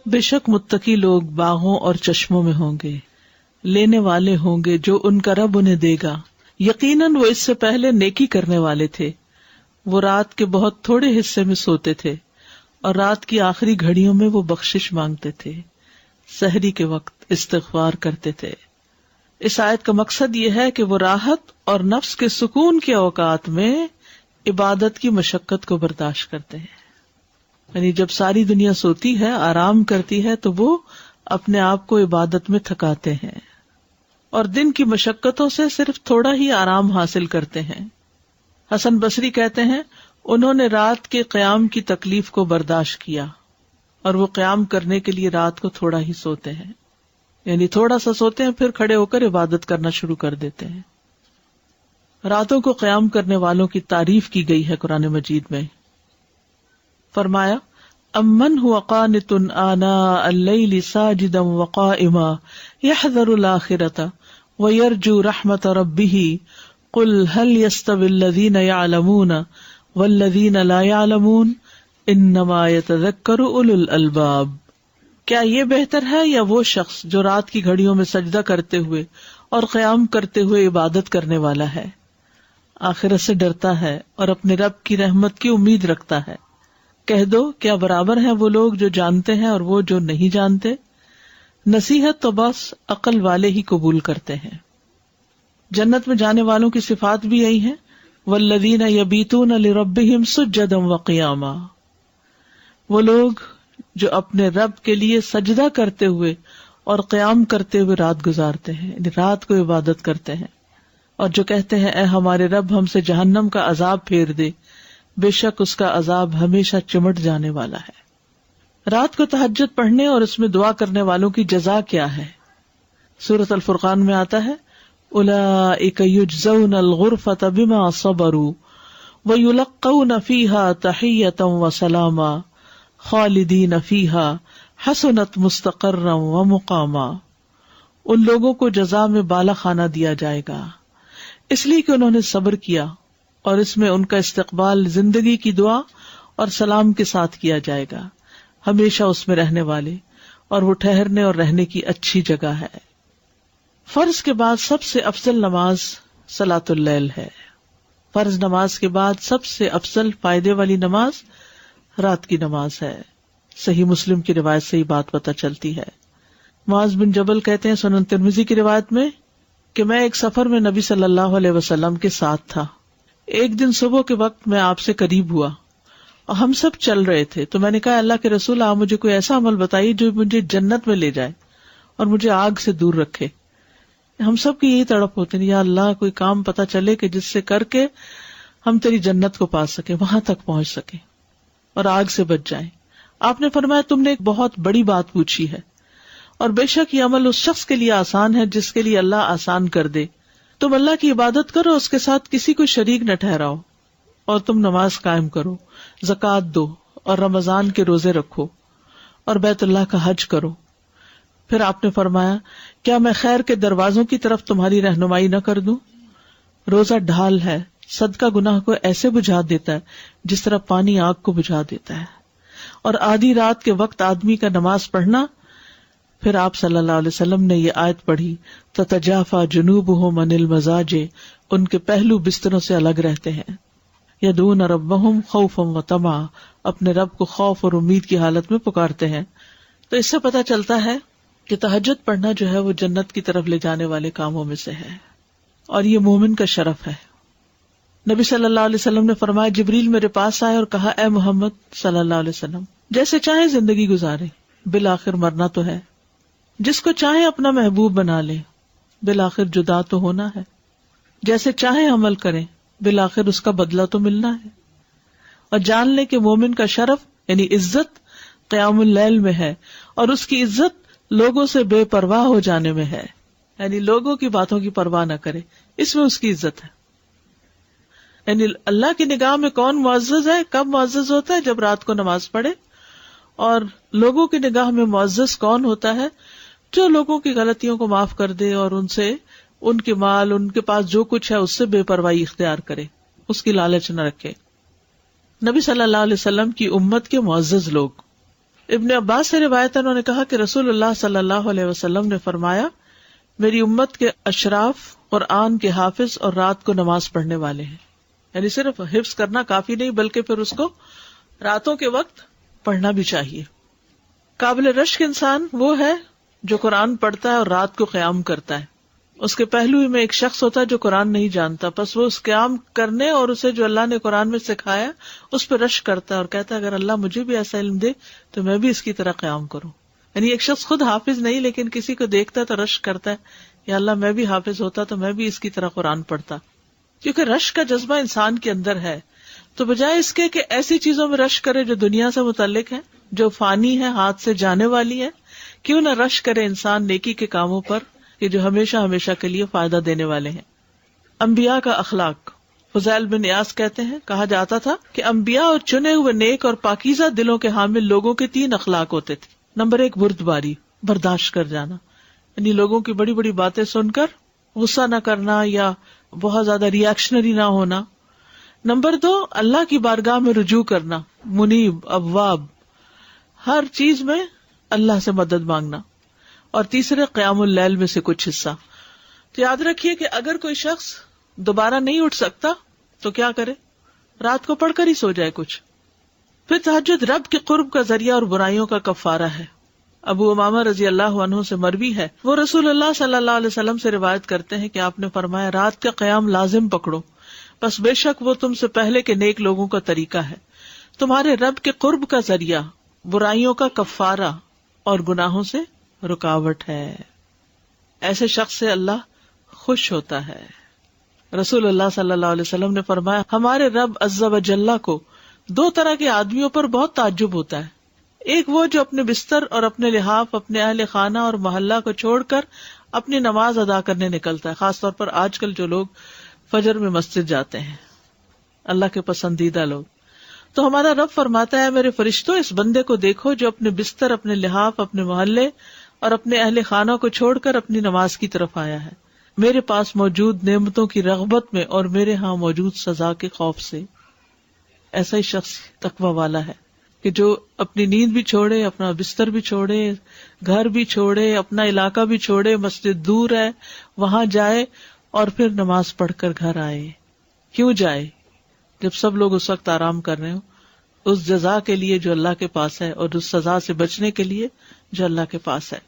بے شک متقی لوگ باغوں اور چشموں میں ہوں گے، لینے والے ہوں گے جو ان کا رب انہیں دے گا۔ یقیناً وہ اس سے پہلے نیکی کرنے والے تھے، وہ رات کے بہت تھوڑے حصے میں سوتے تھے اور رات کی آخری گھڑیوں میں وہ بخشش مانگتے تھے، سحری کے وقت استغفار کرتے تھے۔ اس آیت کا مقصد یہ ہے کہ وہ راحت اور نفس کے سکون کے اوقات میں عبادت کی مشقت کو برداشت کرتے ہیں، یعنی جب ساری دنیا سوتی ہے، آرام کرتی ہے، تو وہ اپنے آپ کو عبادت میں تھکاتے ہیں اور دن کی مشقتوں سے صرف تھوڑا ہی آرام حاصل کرتے ہیں۔ حسن بصری کہتے ہیں انہوں نے رات کے قیام کی تکلیف کو برداشت کیا اور وہ قیام کرنے کے لیے رات کو تھوڑا ہی سوتے ہیں، یعنی تھوڑا سا سوتے ہیں پھر کھڑے ہو کر عبادت کرنا شروع کر دیتے ہیں۔ راتوں کو قیام کرنے والوں کی تعریف کی گئی ہے قرآن مجید میں، فرمایا امن هو قانت آناء اللیل ساجدا وقائما یحذر الآخرة ویرجو رحمت ربہ قل هل يستوی الذین یعلمون والذین لا یعلمون انما یتذکر اولو الالباب۔ کیا یہ بہتر ہے یا وہ شخص جو رات کی گھڑیوں میں سجدہ کرتے ہوئے اور قیام کرتے ہوئے عبادت کرنے والا ہے، آخرت سے ڈرتا ہے اور اپنے رب کی رحمت کی امید رکھتا ہے؟ کہہ دو کیا برابر ہیں وہ لوگ جو جانتے ہیں اور وہ جو نہیں جانتے؟ نصیحت تو بس عقل والے ہی قبول کرتے ہیں۔ جنت میں جانے والوں کی صفات بھی یہی ہیں، والذین یبیتون لربہم سجدا وقیاما، وہ لوگ جو اپنے رب کے لیے سجدہ کرتے ہوئے اور قیام کرتے ہوئے رات گزارتے ہیں، یعنی رات کو عبادت کرتے ہیں، اور جو کہتے ہیں اے ہمارے رب ہم سے جہنم کا عذاب پھیر دے، بے شک اس کا عذاب ہمیشہ چمٹ جانے والا ہے۔ رات کو تہجد پڑھنے اور اس میں دعا کرنے والوں کی جزا کیا ہے؟ سورۃ الفرقان میں آتا ہے اولئک یجزون الغرفۃ بما صبروا ویلقون فیہا تحیۃ وسلاما خالدین فیہا حسنت مستقرا ومقاما۔ ان لوگوں کو جزا میں بالا خانہ دیا جائے گا اس لیے کہ انہوں نے صبر کیا، اور اس میں ان کا استقبال زندگی کی دعا اور سلام کے ساتھ کیا جائے گا، ہمیشہ اس میں رہنے والے، اور وہ ٹھہرنے اور رہنے کی اچھی جگہ ہے۔ فرض کے بعد سب سے افضل نماز صلاۃ اللیل ہے۔ فرض نماز کے بعد سب سے افضل فائدے والی نماز رات کی نماز ہے۔ صحیح مسلم کی روایت سے یہ بات پتہ چلتی ہے۔ معاذ بن جبل کہتے ہیں سنن ترمذی کی روایت میں کہ میں ایک سفر میں نبی صلی اللہ علیہ وسلم کے ساتھ تھا۔ ایک دن صبح کے وقت میں آپ سے قریب ہوا اور ہم سب چل رہے تھے، تو میں نے کہا اللہ کے رسول آپ مجھے کوئی ایسا عمل بتائیے جو مجھے جنت میں لے جائے اور مجھے آگ سے دور رکھے۔ ہم سب کی یہی تڑپ ہوتے ہیں، یا اللہ کوئی کام پتہ چلے کہ جس سے کر کے ہم تیری جنت کو پا سکیں، وہاں تک پہنچ سکیں اور آگ سے بچ جائیں۔ آپ نے فرمایا تم نے ایک بہت بڑی بات پوچھی ہے، اور بے شک یہ عمل اس شخص کے لیے آسان ہے جس کے لیے اللہ آسان کر دے۔ تم اللہ کی عبادت کرو، اس کے ساتھ کسی کو شریک نہ ٹھہراؤ، اور تم نماز قائم کرو، زکوٰۃ دو، اور رمضان کے روزے رکھو، اور بیت اللہ کا حج کرو۔ پھر آپ نے فرمایا کیا میں خیر کے دروازوں کی طرف تمہاری رہنمائی نہ کر دوں؟ روزہ ڈھال ہے، صدقہ گناہ کو ایسے بجھا دیتا ہے جس طرح پانی آگ کو بجھا دیتا ہے، اور آدھی رات کے وقت آدمی کا نماز پڑھنا۔ پھر آپ صلی اللہ علیہ وسلم نے یہ آیت پڑھی تتجافا جنوبہم عن المضاجع، ان کے پہلو بستروں سے الگ رہتے ہیں، یدعون ربہم خوفا وطمعا، اپنے رب کو خوف اور امید کی حالت میں پکارتے ہیں۔ تو اس سے پتہ چلتا ہے کہ تہجد پڑھنا جو ہے وہ جنت کی طرف لے جانے والے کاموں میں سے ہے، اور یہ مومن کا شرف ہے۔ نبی صلی اللہ علیہ وسلم نے فرمایا جبریل میرے پاس آئے اور کہا اے محمد صلی اللہ علیہ وسلم جیسے چاہے زندگی گزارے، بالآخر مرنا تو ہے، جس کو چاہے اپنا محبوب بنا لے، بالآخر جدا تو ہونا ہے، جیسے چاہے عمل کریں، بالآخر اس کا بدلہ تو ملنا ہے، اور جان لے کہ مومن کا شرف یعنی عزت قیام اللیل میں ہے، اور اس کی عزت لوگوں سے بے پرواہ ہو جانے میں ہے، یعنی لوگوں کی باتوں کی پرواہ نہ کرے، اس میں اس کی عزت ہے۔ یعنی اللہ کی نگاہ میں کون معزز ہے، کب معزز ہوتا ہے؟ جب رات کو نماز پڑھے۔ اور لوگوں کی نگاہ میں معزز کون ہوتا ہے؟ جو لوگوں کی غلطیوں کو معاف کر دے اور ان سے ان کے مال، ان کے پاس جو کچھ ہے اس سے بے پرواہی اختیار کرے، اس کی لالچ نہ رکھے۔ نبی صلی اللہ علیہ وسلم کی امت کے معزز لوگ، ابن عباس سے روایت ہے، انہوں نے کہا کہ رسول اللہ صلی اللہ علیہ وسلم نے فرمایا، میری امت کے اشراف قرآن کے حافظ اور رات کو نماز پڑھنے والے ہیں. یعنی صرف حفظ کرنا کافی نہیں بلکہ پھر اس کو راتوں کے وقت پڑھنا بھی چاہیے. قابل رشک انسان وہ ہے جو قرآن پڑھتا ہے اور رات کو قیام کرتا ہے. اس کے پہلو میں ایک شخص ہوتا ہے جو قرآن نہیں جانتا، پس وہ اس قیام کرنے اور اسے جو اللہ نے قرآن میں سکھایا اس پہ رشک کرتا ہے اور کہتا ہے اگر اللہ مجھے بھی ایسا علم دے تو میں بھی اس کی طرح قیام کروں. یعنی ایک شخص خود حافظ نہیں لیکن کسی کو دیکھتا ہے تو رشک کرتا ہے یا اللہ میں بھی حافظ ہوتا تو میں بھی اس کی طرح قرآن پڑھتا. کیونکہ رشک کا جذبہ انسان کے اندر ہے، تو بجائے اس کے کہ ایسی چیزوں میں رشک کرے جو دنیا سے متعلق ہے، جو فانی ہے، ہاتھ سے جانے والی ہے، کیوں نہ رشک کرے انسان نیکی کے کاموں پر کہ جو ہمیشہ ہمیشہ کے لیے فائدہ دینے والے ہیں. انبیاء کا اخلاق. فضیل بن عیاض کہتے ہیں، کہا جاتا تھا کہ انبیاء اور چنے ہوئے نیک اور پاکیزہ دلوں کے حامل لوگوں کے 3 اخلاق ہوتے تھے. نمبر 1 بردباری، برداشت کر جانا، یعنی لوگوں کی بڑی بڑی باتیں سن کر غصہ نہ کرنا یا بہت زیادہ ریئیکشنری نہ ہونا. نمبر 2 اللہ کی بارگاہ میں رجوع کرنا، منیب اواب، ہر چیز میں اللہ سے مدد مانگنا. اور تیسرے قیام اللیل میں سے کچھ حصہ. تو یاد رکھیے کہ اگر کوئی شخص دوبارہ نہیں اٹھ سکتا تو کیا کرے؟ رات کو پڑھ کر ہی سو جائے کچھ. پھر تہجد رب کے قرب کا ذریعہ اور برائیوں کا کفارہ ہے. ابو امامہ رضی اللہ عنہ سے مروی ہے، وہ رسول اللہ صلی اللہ علیہ وسلم سے روایت کرتے ہیں کہ آپ نے فرمایا، رات کا قیام لازم پکڑو، بس بے شک وہ تم سے پہلے کے نیک لوگوں کا طریقہ ہے، تمہارے رب کے قرب کا ذریعہ، برائیوں کا کفارہ اور گناہوں سے رکاوٹ ہے. ایسے شخص سے اللہ خوش ہوتا ہے. رسول اللہ صلی اللہ علیہ وسلم نے فرمایا، ہمارے رب عز و جل کو 2 طرح کے آدمیوں پر بہت تعجب ہوتا ہے. ایک وہ جو اپنے بستر اور اپنے لحاف، اپنے اہل خانہ اور محلہ کو چھوڑ کر اپنی نماز ادا کرنے نکلتا ہے، خاص طور پر آج کل جو لوگ فجر میں مسجد جاتے ہیں، اللہ کے پسندیدہ لوگ. تو ہمارا رب فرماتا ہے، میرے فرشتوں اس بندے کو دیکھو جو اپنے بستر، اپنے لحاف، اپنے محلے اور اپنے اہل خانہ کو چھوڑ کر اپنی نماز کی طرف آیا ہے، میرے پاس موجود نعمتوں کی رغبت میں اور میرے ہاں موجود سزا کے خوف سے. ایسا ہی شخص تقوی والا ہے کہ جو اپنی نیند بھی چھوڑے، اپنا بستر بھی چھوڑے، گھر بھی چھوڑے، اپنا علاقہ بھی چھوڑے، مسجد دور ہے وہاں جائے اور پھر نماز پڑھ کر گھر آئے. کیوں جائے؟ جب سب لوگ اس وقت آرام کر رہے ہوں، اس جزا کے لیے جو اللہ کے پاس ہے اور اس سزا سے بچنے کے لیے جو اللہ کے پاس ہے.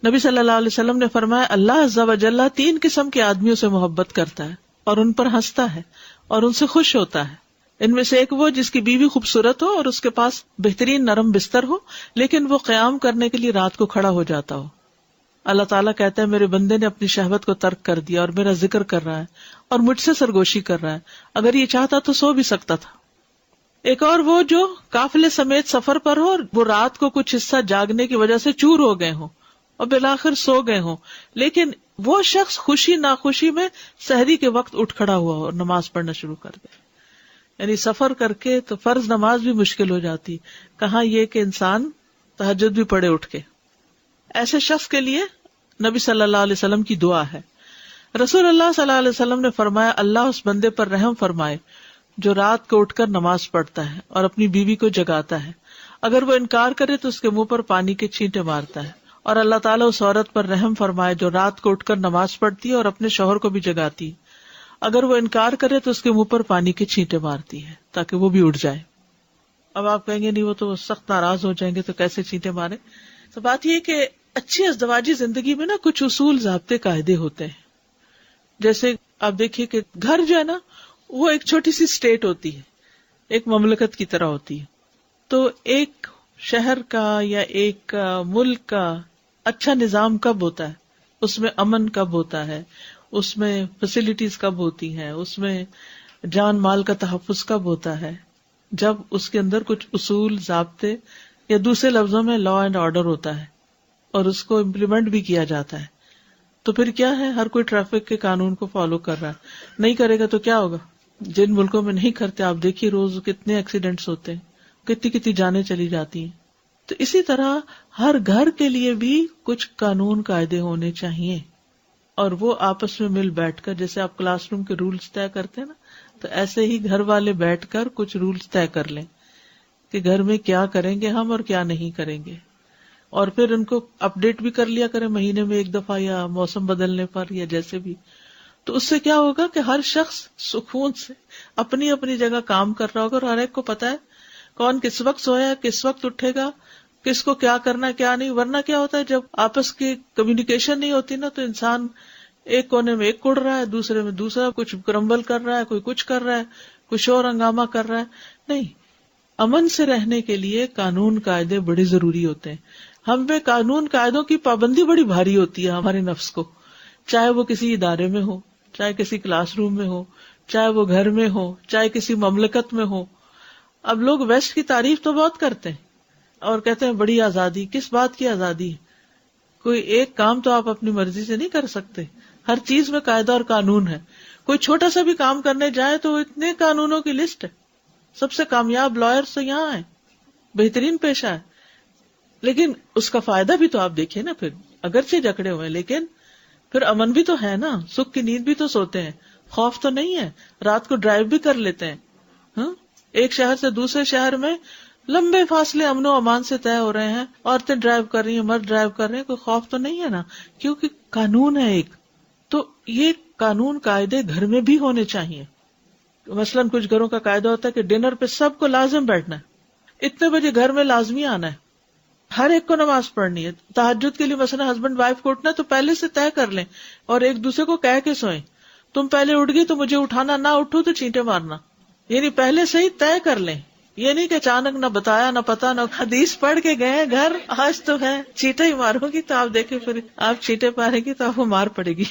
نبی صلی اللہ علیہ وسلم نے فرمایا، اللہ عز و جل 3 قسم کے آدمیوں سے محبت کرتا ہے اور ان پر ہنستا ہے اور ان سے خوش ہوتا ہے. ان میں سے ایک وہ جس کی بیوی خوبصورت ہو اور اس کے پاس بہترین نرم بستر ہو، لیکن وہ قیام کرنے کے لیے رات کو کھڑا ہو جاتا ہو. اللہ تعالیٰ کہتا ہے، میرے بندے نے اپنی شہوت کو ترک کر دیا اور میرا ذکر کر رہا ہے اور مجھ سے سرگوشی کر رہا ہے، اگر یہ چاہتا تو سو بھی سکتا تھا. ایک اور وہ جو قافلے سمیت سفر پر ہو اور وہ رات کو کچھ حصہ جاگنے کی وجہ سے چور ہو گئے ہوں اور بالآخر سو گئے ہوں، لیکن وہ شخص خوشی ناخوشی میں سحری کے وقت اٹھ کھڑا ہوا ہو اور نماز پڑھنا شروع کر دے. یعنی سفر کر کے تو فرض نماز بھی مشکل ہو جاتی، کہاں یہ کہ انسان تہجد بھی پڑھے اٹھ کے. ایسے شخص کے لیے نبی صلی اللہ علیہ وسلم کی دعا ہے. رسول اللہ صلی اللہ علیہ وسلم نے فرمایا، اللہ اس بندے پر رحم فرمائے جو رات کو اٹھ کر نماز پڑھتا ہے اور اپنی بیوی کو جگاتا ہے، اگر وہ انکار کرے تو اس کے منہ پر پانی کے چھینٹے مارتا ہے. اور اللہ تعالیٰ اس عورت پر رحم فرمائے جو رات کو اٹھ کر نماز پڑھتی ہے اور اپنے شوہر کو بھی جگاتی ہے، اگر وہ انکار کرے تو اس کے منہ پر پانی کے چھینٹے مارتی ہے تاکہ وہ بھی اٹھ جائے. اب آپ کہیں گے نہیں وہ تو سخت ناراض ہو جائیں گے تو کیسے چھینٹے مارے. تو بات یہ کہ اچھی ازدواجی زندگی میں نا کچھ اصول ضابطے قاعدے ہوتے ہیں. جیسے آپ دیکھیے کہ گھر جو ہے نا وہ ایک چھوٹی سی اسٹیٹ ہوتی ہے، ایک مملکت کی طرح ہوتی ہے. تو ایک شہر کا یا ایک ملک کا اچھا نظام کب ہوتا ہے؟ اس میں امن کب ہوتا ہے، اس میں فیسلٹیز کب ہوتی ہیں، اس میں جان مال کا تحفظ کب ہوتا ہے؟ جب اس کے اندر کچھ اصول ضابطے یا دوسرے لفظوں میں لا اینڈ آرڈر ہوتا ہے اور اس کو امپلیمنٹ بھی کیا جاتا ہے. تو پھر کیا ہے، ہر کوئی ٹریفک کے قانون کو فالو کر رہا ہے. نہیں کرے گا تو کیا ہوگا؟ جن ملکوں میں نہیں کرتے آپ دیکھیے روز کتنے ایکسیڈنٹس ہوتے ہیں، کتنی جانیں چلی جاتی ہیں. تو اسی طرح ہر گھر کے لیے بھی کچھ قانون قاعدے ہونے چاہیے اور وہ آپس میں مل بیٹھ کر، جیسے آپ کلاس روم کے رولز طے کرتے ہیں نا، تو ایسے ہی گھر والے بیٹھ کر کچھ رولز طے کر لیں کہ گھر میں کیا کریں گے ہم اور کیا نہیں کریں گے، اور پھر ان کو اپڈیٹ بھی کر لیا کریں مہینے میں ایک دفعہ یا موسم بدلنے پر یا جیسے بھی. تو اس سے کیا ہوگا کہ ہر شخص سکون سے اپنی اپنی جگہ کام کر رہا ہوگا، اور ہر ایک کو پتا ہے کون کس وقت سویا، کس وقت اٹھے گا، کس کو کیا کرنا ہے کیا نہیں. ورنہ کیا ہوتا ہے جب آپس کی کمیونیکیشن نہیں ہوتی نا، تو انسان ایک کونے میں ایک کڑ رہا ہے، دوسرے میں دوسرا کچھ کرمبل کر رہا ہے، کوئی کچھ کر رہا ہے، کچھ اور ہنگامہ کر رہا ہے. نہیں، امن سے رہنے کے لیے قانون قاعدے بڑے ضروری ہوتے ہیں. ہم پہ قانون قاعدوں کی پابندی بڑی بھاری ہوتی ہے ہمارے نفس کو، چاہے وہ کسی ادارے میں ہو، چاہے کسی کلاس روم میں ہو، چاہے وہ گھر میں ہو، چاہے کسی مملکت میں ہو. اب لوگ ویسٹ کی تعریف تو بہت کرتے ہیں اور کہتے ہیں بڑی آزادی. کس بات کی آزادی؟ کوئی ایک کام تو آپ اپنی مرضی سے نہیں کر سکتے، ہر چیز میں قاعدہ اور قانون ہے. کوئی چھوٹا سا بھی کام کرنے جائے تو اتنے قانونوں کی لسٹ ہے. سب سے کامیاب لائرز تو یہاں ہیں، بہترین پیشہ ہے، لیکن اس کا فائدہ بھی تو آپ دیکھیں نا. پھر اگرچہ جکڑے ہوئے لیکن پھر امن بھی تو ہے نا، سکھ کی نیند بھی تو سوتے ہیں، خوف تو نہیں ہے، رات کو ڈرائیو بھی کر لیتے ہیں. ہاں، ایک شہر سے دوسرے شہر میں لمبے فاصلے امن و امان سے طے ہو رہے ہیں، عورتیں ڈرائیو کر رہی ہیں، مرد ڈرائیو کر رہے ہیں، کوئی خوف تو نہیں ہے نا، کیونکہ قانون ہے ایک. تو یہ قانون قاعدے گھر میں بھی ہونے چاہیے. مثلاً کچھ گھروں کا قاعدہ ہوتا ہے کہ ڈنر پہ سب کو لازم بیٹھنا ہے، اتنے بجے گھر میں لازمی آنا ہے، ہر ایک کو نماز پڑھنی ہے. تہجد کے لیے مثلا ہسبینڈ وائف کو اٹھنا تو پہلے سے طے کر لیں اور ایک دوسرے کو کہہ کے سوئیں. تم پہلے اٹھ گئی تو مجھے اٹھانا، نہ اٹھو تو چینٹے مارنا. یعنی پہلے سے ہی طے کر لیں، یہ نہیں کہ اچانک نہ بتایا نہ پتا نہ حدیث پڑھ کے گئے گھر آج تو ہے چیٹے ہی مارو گی تو آپ دیکھیں پھر آپ چیٹے پارے گی تو آپ کو مار پڑے گی.